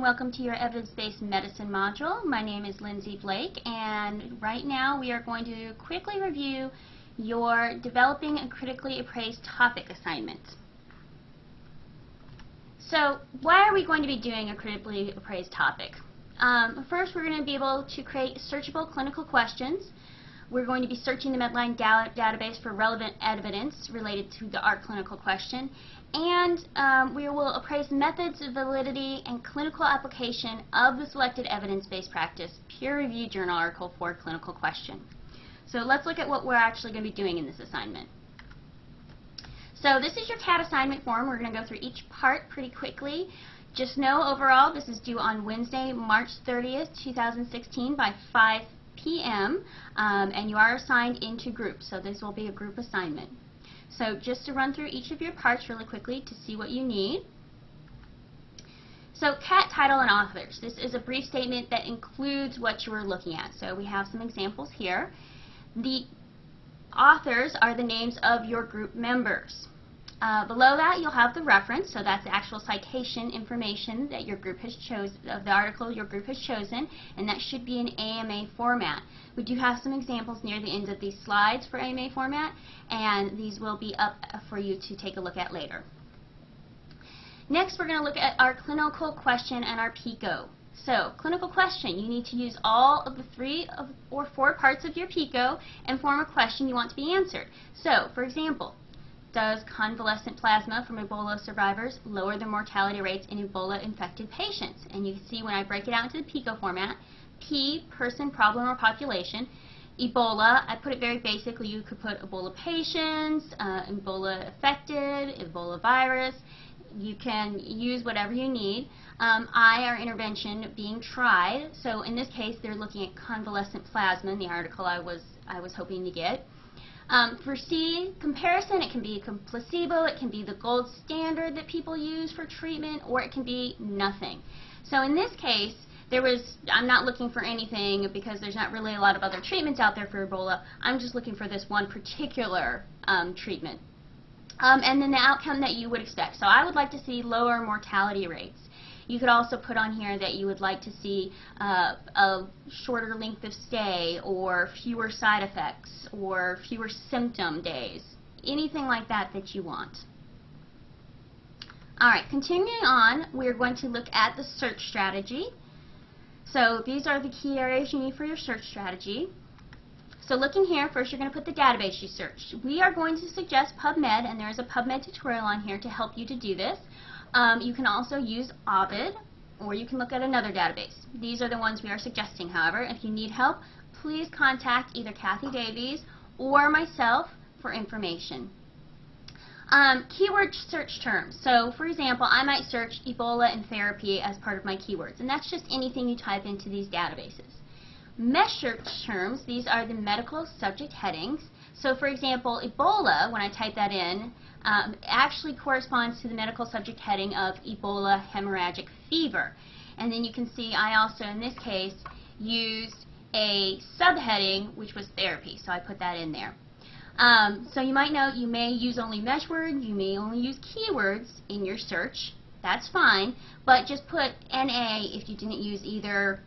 welcome to your evidence-based medicine module. My name is Lindsay Blake, and right now we are going to quickly review your developing a critically appraised topic assignment. So why are we going to be doing a critically appraised topic? First, we're going to be able to create searchable clinical questions. We're going to be searching the Medline database for relevant evidence related to our clinical question, and we will appraise methods, validity, and clinical application of the selected evidence-based practice peer-reviewed journal article for clinical question. So let's look at what we're actually going to be doing in this assignment. So this is your CAT assignment form. We're going to go through each part pretty quickly. Just know overall this is due on Wednesday, March 30th, 2016 by 5 p.m. And you are assigned into groups, so this will be a group assignment. So just to run through each of your parts really quickly to see what you need. So CAT title and authors. This is a brief statement that includes what you are looking at. So we have some examples here. The authors are the names of your group members. Below that you'll have the reference, so that's the actual citation information that your group has chosen, of the article your group has chosen, and that should be in AMA format. We do have some examples near the end of these slides for AMA format, and these will be up for you to take a look at later. Next, we're going to look at our clinical question and our PICO. So, clinical question, you need to use all of the 3 or 4 parts of your PICO and form a question you want to be answered. So, for example, does convalescent plasma from Ebola survivors lower the mortality rates in Ebola-infected patients? And you can see when I break it out into the PICO format, P, person, problem, or population. Ebola, I put it very basically. You could put Ebola patients, Ebola-affected, Ebola virus. You can use whatever you need. I, our intervention being tried. So in this case, they're looking at convalescent plasma in the article I was hoping to get. For C, comparison, it can be a placebo, it can be the gold standard that people use for treatment, or it can be nothing. So in this case, I'm not looking for anything because there's not really a lot of other treatments out there for Ebola. I'm just looking for this one particular treatment. And then the outcome that you would expect. So I would like to see lower mortality rates. You could also put on here that you would like to see a shorter length of stay, or fewer side effects, or fewer symptom days. Anything like that that you want. Alright, continuing on, we're going to look at the search strategy. So these are the key areas you need for your search strategy. So looking here, first you're going to put the database you searched. We are going to suggest PubMed, and there's a PubMed tutorial on here to help you to do this. You can also use Ovid, or you can look at another database. These are the ones we are suggesting, however. If you need help, please contact either Kathy Davies or myself for information. Keyword search terms. So, for example, I might search Ebola and therapy as part of my keywords, and that's just anything you type into these databases. Mesh search terms, these are the medical subject headings. So, for example, Ebola, when I type that in, actually corresponds to the medical subject heading of Ebola hemorrhagic fever. And then you can see I also, in this case, used a subheading, which was therapy, so I put that in there. So you might know you may use only mesh words, you may only use keywords in your search. That's fine, but just put NA if you didn't use either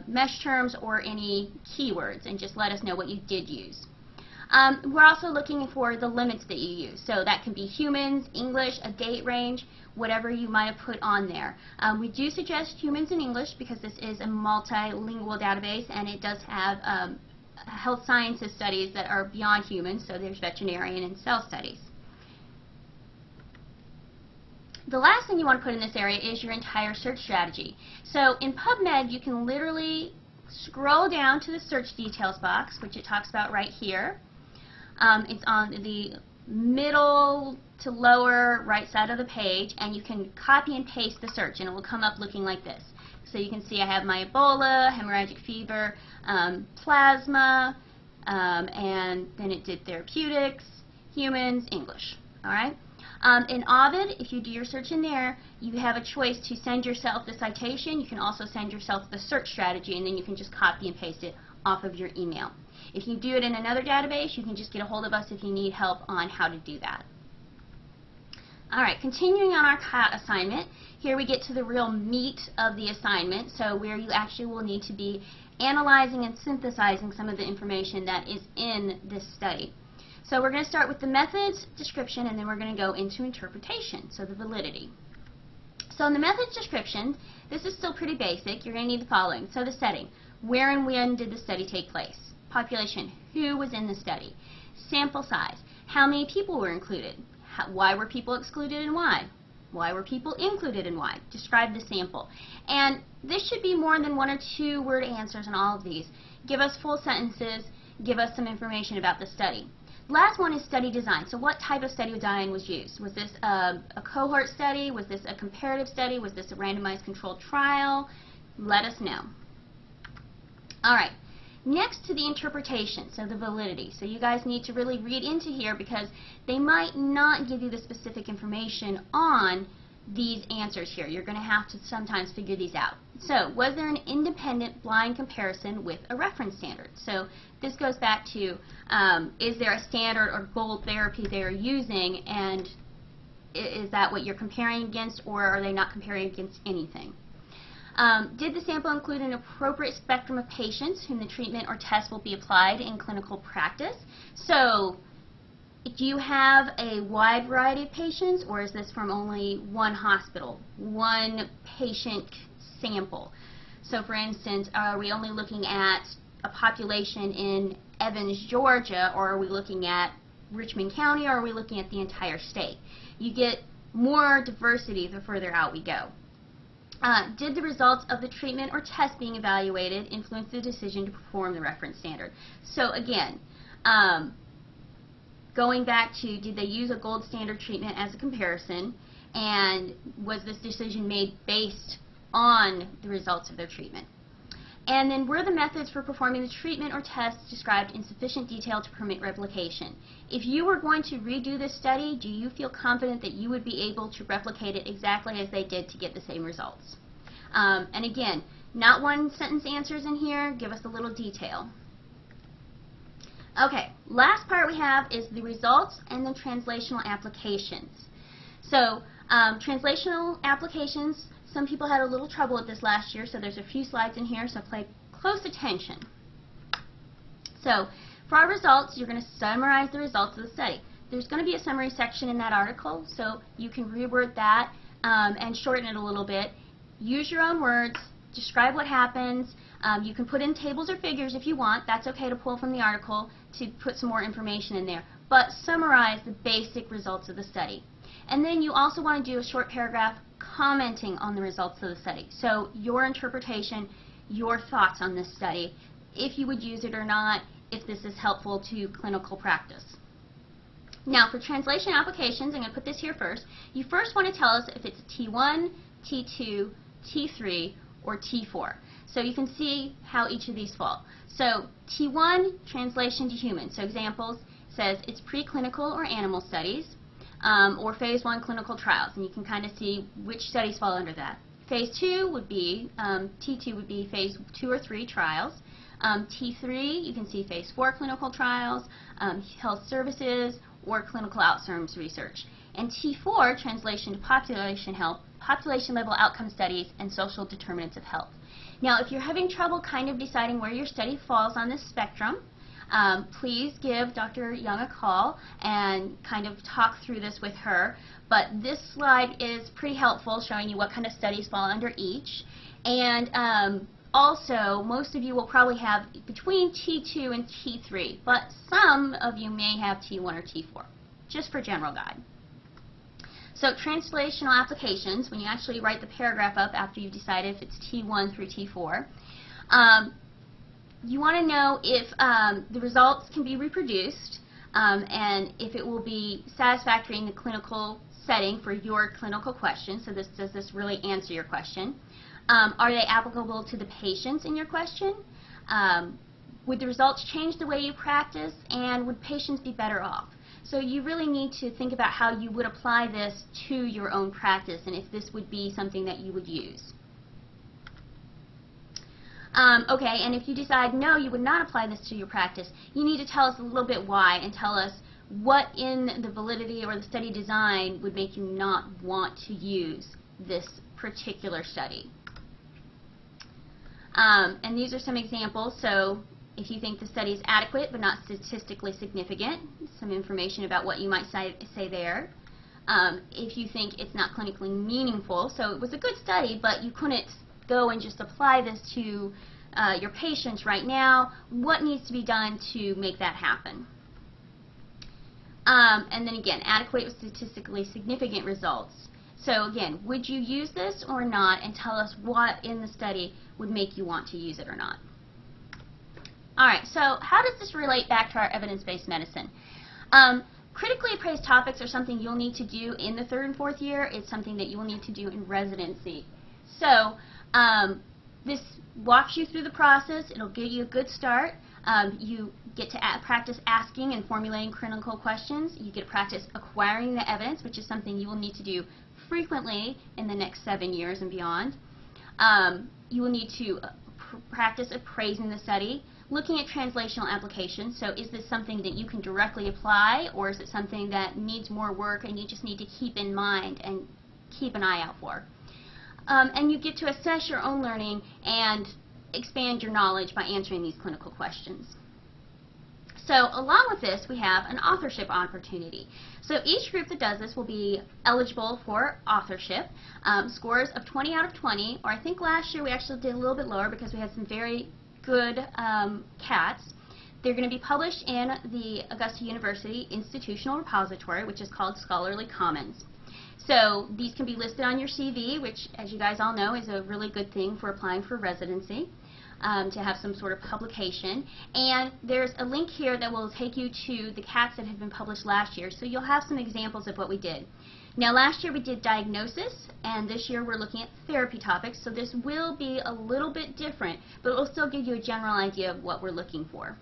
mesh terms or any keywords, and just let us know what you did use. We're also looking for the limits that you use. So that can be humans, English, a date range, whatever you might have put on there. We do suggest humans and English because this is a multilingual database, and it does have health sciences studies that are beyond humans, so there's veterinarian and cell studies. The last thing you want to put in this area is your entire search strategy. So in PubMed, you can literally scroll down to the search details box, which it talks about right here. It's on the middle to lower right side of the page, and you can copy and paste the search, and it will come up looking like this. So you can see I have my Ebola, hemorrhagic fever, plasma, and then it did therapeutics, humans, English. Alright? In Ovid, if you do your search in there, you have a choice to send yourself the citation. You can also send yourself the search strategy, and then you can just copy and paste it off of your email. If you do it in another database, you can just get a hold of us if you need help on how to do that. Alright, continuing on our CAT assignment, here we get to the real meat of the assignment, so where you actually will need to be analyzing and synthesizing some of the information that is in this study. So we're going to start with the methods description, and then we're going to go into interpretation, so the validity. So in the methods description, this is still pretty basic. You're going to need the following. So the setting, where and when did the study take place? Population, who was in the study? Sample size, how many people were included? Why were people excluded and why? Why were people included and why? Describe the sample. And this should be more than 1 or 2 word answers in all of these. Give us full sentences, give us some information about the study. Last one is study design. So what type of study design was used? Was this a cohort study? Was this a comparative study? Was this a randomized controlled trial? Let us know. Alright, next to the interpretation, so the validity. So you guys need to really read into here because they might not give you the specific information on these answers here. You're going to have to sometimes figure these out. So, was there an independent blind comparison with a reference standard? So, this goes back to, is there a standard or gold therapy they're using, and is that what you're comparing against, or are they not comparing against anything? Did the sample include an appropriate spectrum of patients whom the treatment or test will be applied in clinical practice? So, do you have a wide variety of patients, or is this from only one hospital, one patient sample? So for instance, are we only looking at a population in Evans, Georgia, or are we looking at Richmond County, or are we looking at the entire state? You get more diversity the further out we go. Did the results of the treatment or test being evaluated influence the decision to perform the reference standard? So again, going back to, did they use a gold standard treatment as a comparison, and was this decision made based on the results of their treatment? And then, were the methods for performing the treatment or test described in sufficient detail to permit replication? If you were going to redo this study, do you feel confident that you would be able to replicate it exactly as they did to get the same results? And again, not one sentence answers in here, give us a little detail. Okay, last part we have is the results and the translational applications. So, translational applications, some people had a little trouble with this last year, so there's a few slides in here, so pay close attention. So, for our results, you're going to summarize the results of the study. There's going to be a summary section in that article, so you can reword that and shorten it a little bit. Use your own words, describe what happens. You can put in tables or figures if you want. That's okay to pull from the article to put some more information in there. But summarize the basic results of the study. And then you also want to do a short paragraph commenting on the results of the study. So your interpretation, your thoughts on this study, if you would use it or not, if this is helpful to clinical practice. Now for translation applications, I'm going to put this here first. You first want to tell us if it's T1, T2, T3, or T4. So you can see how each of these fall. So T1, translation to human. So examples says it's preclinical or animal studies, or phase 1 clinical trials, and you can kind of see which studies fall under that. Phase 2 would be, T2 would be phase 2 or 3 trials. T3, you can see phase 4 clinical trials, health services, or clinical outcomes research. And T4, translation to population health, population level outcome studies, and social determinants of health. Now, if you're having trouble kind of deciding where your study falls on this spectrum, please give Dr. Young a call and kind of talk through this with her. But this slide is pretty helpful, showing you what kind of studies fall under each. And also, most of you will probably have between T2 and T3, but some of you may have T1 or T4, just for general guide. So translational applications, when you actually write the paragraph up after you've decided if it's T1 through T4, you want to know if the results can be reproduced and if it will be satisfactory in the clinical setting for your clinical question. So does this really answer your question? Are they applicable to the patients in your question? Would the results change the way you practice, and would patients be better off? So you really need to think about how you would apply this to your own practice and if this would be something that you would use. Okay, and if you decide no, you would not apply this to your practice, you need to tell us a little bit why and tell us what in the validity or the study design would make you not want to use this particular study. And these are some examples. So if you think the study is adequate but not statistically significant, some information about what you might say there. If you think it's not clinically meaningful, so it was a good study but you couldn't go and just apply this to your patients right now, what needs to be done to make that happen? And then again, adequate with statistically significant results. So again, would you use this or not, and tell us what in the study would make you want to use it or not. Alright, so how does this relate back to our evidence-based medicine? Critically appraised topics are something you'll need to do in the 3rd and 4th year. It's something that you will need to do in residency. So this walks you through the process. It'll give you a good start. You get to practice asking and formulating critical questions. You get to practice acquiring the evidence, which is something you will need to do frequently in the next 7 years and beyond. You will need to practice appraising the study, looking at translational applications. So is this something that you can directly apply, or is it something that needs more work and you just need to keep in mind and keep an eye out for? And you get to assess your own learning and expand your knowledge by answering these clinical questions. So along with this, we have an authorship opportunity. So each group that does this will be eligible for authorship. Scores of 20 out of 20, or I think last year we actually did a little bit lower because we had some very good cats. They're going to be published in the Augusta University Institutional Repository, which is called Scholarly Commons. So these can be listed on your CV, which, as you guys all know, is a really good thing for applying for residency, to have some sort of publication. And there's a link here that will take you to the cats that have been published last year, so you'll have some examples of what we did. Now last year we did diagnosis, and this year we're looking at therapy topics, so this will be a little bit different, but it will still give you a general idea of what we're looking for.